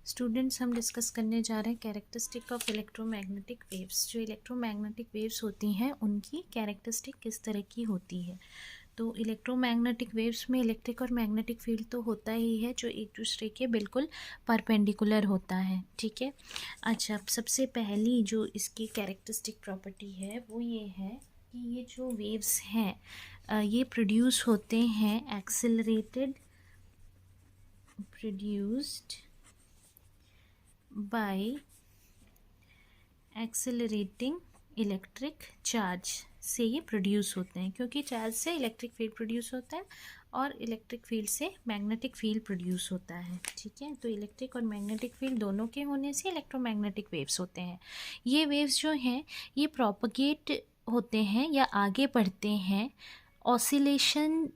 Students, हम discuss करने जा रहे हैं कैरेक्टरिस्टिक ऑफ इलेक्ट्रोमैग्नेटिक वेव्स। जो इलेक्ट्रोमैग्नेटिक वेव्स होती हैं उनकी कैरेक्टरिस्टिक किस तरह की होती है। तो इलेक्ट्रोमैग्नेटिक वेव्स में इलेक्ट्रिक और मैग्नेटिक फील्ड तो होता ही है जो एक दूसरे के बिल्कुल परपेंडिकुलर होता है। ठीक है। अच्छा, अब सबसे पहली जो इसकी कैरेक्टरिस्टिक प्रॉपर्टी है वो ये है कि ये जो वेव्स हैं ये प्रोड्यूस होते हैं produced by accelerating electric charge से ये प्रोड्यूस होते हैं, क्योंकि चार्ज से इलेक्ट्रिक फील्ड प्रोड्यूस होता है और इलेक्ट्रिक फील्ड से मैग्नेटिक फील्ड प्रोड्यूस होता है। ठीक है, तो इलेक्ट्रिक और मैग्नेटिक फील्ड दोनों के होने से इलेक्ट्रोमैग्नेटिक वेव्स होते हैं। ये वेव्स जो हैं ये प्रोपगेट होते हैं या आगे बढ़ते हैं ऑसिलेशन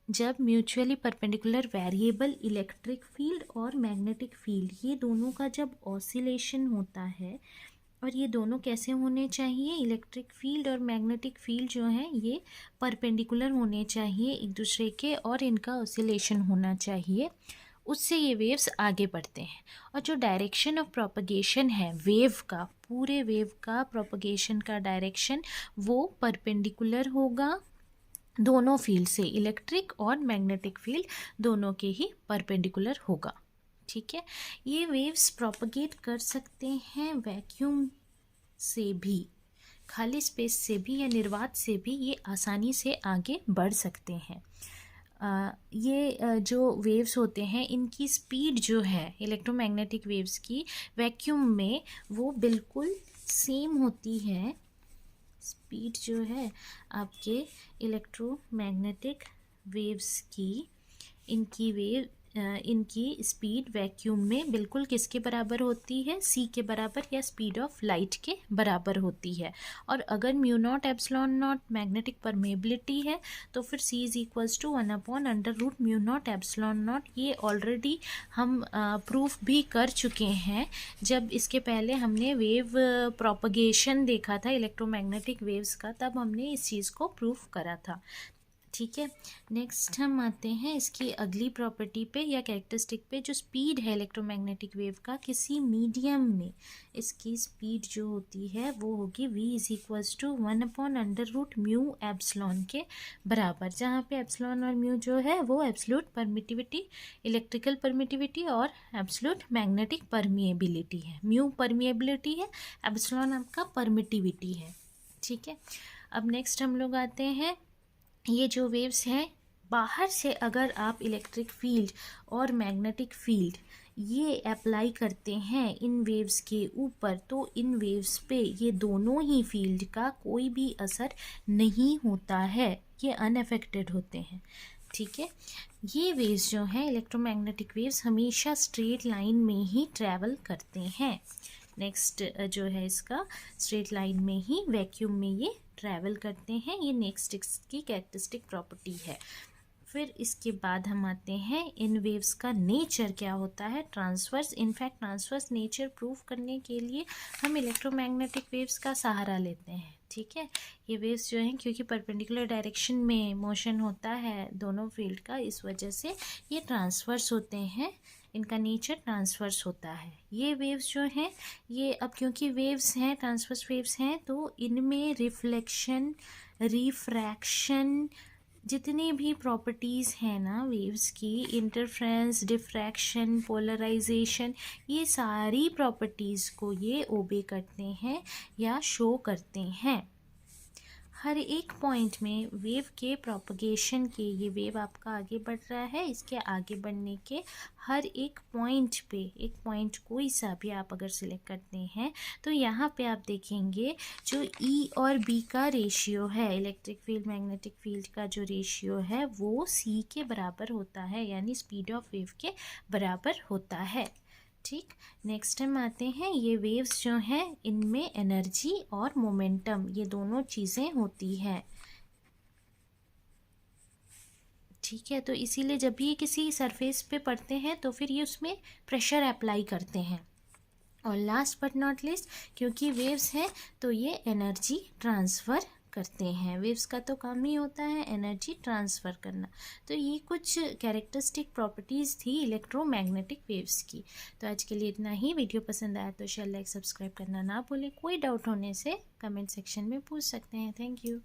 जब mutually perpendicular variable electric field और मैग्नेटिक फील्ड ये दोनों का जब ऑसिलेशन होता है। और ये दोनों कैसे होने चाहिए, इलेक्ट्रिक फील्ड और मैग्नेटिक फील्ड जो हैं ये परपेंडिकुलर होने चाहिए एक दूसरे के और इनका ऑसिलेशन होना चाहिए, उससे ये वेव्स आगे बढ़ते हैं। और जो डायरेक्शन ऑफ प्रोपगेशन है वेव का, पूरे वेव का प्रोपगेशन का डायरेक्शन वो परपेंडिकुलर होगा दोनों फील्ड से, इलेक्ट्रिक और मैग्नेटिक फील्ड दोनों के ही परपेंडिकुलर होगा। ठीक है, ये वेव्स प्रोपगेट कर सकते हैं वैक्यूम से भी, खाली स्पेस से भी या निर्वात से भी ये आसानी से आगे बढ़ सकते हैं। जो वेव्स होते हैं इनकी स्पीड जो है इलेक्ट्रोमैग्नेटिक वेव्स की वैक्यूम में वो बिल्कुल सेम होती है। स्पीड जो है आपके इलेक्ट्रोमैग्नेटिक वेव्स की, इनकी स्पीड वैक्यूम में बिल्कुल किसके बराबर होती है, सी के बराबर या स्पीड ऑफ लाइट के बराबर होती है। और अगर mu naught epsilon naught magnetic permeability है तो फिर c is equals to 1/√μ naught epsilon naught. ये ऑलरेडी हम प्रूफ भी कर चुके हैं जब इसके पहले हमने वेव प्रोपगेशन देखा था इलेक्ट्रोमैग्नेटिक वेव्स का, तब हमने इस चीज़ को प्रूफ करा था। ठीक है, नेक्स्ट हम आते हैं इसकी अगली प्रॉपर्टी पे या कैरेक्टरिस्टिक पे। जो स्पीड है इलेक्ट्रोमैग्नेटिक वेव का किसी मीडियम में, इसकी स्पीड जो होती है वो होगी v is equals to 1/√μ epsilon के बराबर, जहाँ पे एप्सिलॉन और म्यू जो है वो एब्सोल्यूट परमिटिविटी, इलेक्ट्रिकल परमिटिविटी और एब्सोल्यूट मैग्नेटिक परमिएबिलिटी है। म्यू परमिएबिलिटी है, एप्सिलॉन आपका परमिटिविटी है। ठीक है, अब नेक्स्ट हम लोग आते हैं, ये जो वेव्स हैं बाहर से अगर आप इलेक्ट्रिक फील्ड और मैग्नेटिक फील्ड ये अप्लाई करते हैं इन वेव्स के ऊपर, तो इन वेव्स पे ये दोनों ही फील्ड का कोई भी असर नहीं होता है, ये अनअफेक्टेड होते हैं। ठीक है, ये वेव्स जो हैं इलेक्ट्रोमैग्नेटिक वेव्स हमेशा स्ट्रेट लाइन में ही ट्रैवल करते हैं। नेक्स्ट जो है इसका स्ट्रेट लाइन में ही वैक्यूम में ये ट्रैवल करते हैं, ये नेक्स्ट इसकी कैरेक्टरिस्टिक प्रॉपर्टी है। फिर इसके बाद हम आते हैं इन वेव्स का नेचर क्या होता है, transverse. In fact transverse nature prove करने के लिए हम इलेक्ट्रोमैग्नेटिक वेव्स का सहारा लेते हैं। ठीक है, ये वेव्स जो हैं क्योंकि परपेंडिकुलर डायरेक्शन में मोशन होता है दोनों फील्ड का, इस वजह से ये ट्रांसवर्स होते हैं, इनका नेचर ट्रांसवर्स होता है। ये वेव्स जो हैं ये अब क्योंकि वेव्स हैं ट्रांसवर्स वेव्स हैं तो इनमें रिफ्लेक्शन, रिफ्रैक्शन, जितनी भी प्रॉपर्टीज़ हैं ना वेव्स की, इंटरफ्रेंस, डिफ्रैक्शन, पोलराइजेशन, ये सारी प्रॉपर्टीज़ को ये ओबे करते हैं या शो करते हैं। हर एक पॉइंट में वेव के प्रोपगेशन के, ये वेव आपका आगे बढ़ रहा है, इसके आगे बढ़ने के हर एक पॉइंट पे, एक पॉइंट कोई सा भी आप अगर सिलेक्ट करते हैं तो यहाँ पे आप देखेंगे जो ई और बी का रेशियो है, इलेक्ट्रिक फील्ड मैग्नेटिक फील्ड का जो रेशियो है वो सी के बराबर होता है, यानी स्पीड ऑफ वेव के बराबर होता है। ठीक, नेक्स्ट हम आते हैं, ये वेव्स जो हैं इनमें एनर्जी और मोमेंटम ये दोनों चीज़ें होती हैं। ठीक है, तो इसीलिए जब ये किसी सरफेस पे पड़ते हैं तो फिर ये उसमें प्रेशर अप्लाई करते हैं। और लास्ट बट नॉट लीस्ट, क्योंकि वेव्स हैं तो ये एनर्जी ट्रांसफ़र करते हैं। वेव्स का तो काम ही होता है एनर्जी ट्रांसफ़र करना। तो ये कुछ कैरेक्टरिस्टिक प्रॉपर्टीज़ थी इलेक्ट्रोमैग्नेटिक वेव्स की। तो आज के लिए इतना ही। वीडियो पसंद आया तो शेयर, लाइक, सब्सक्राइब करना ना भूलें। कोई डाउट होने से कमेंट सेक्शन में पूछ सकते हैं। Thank you.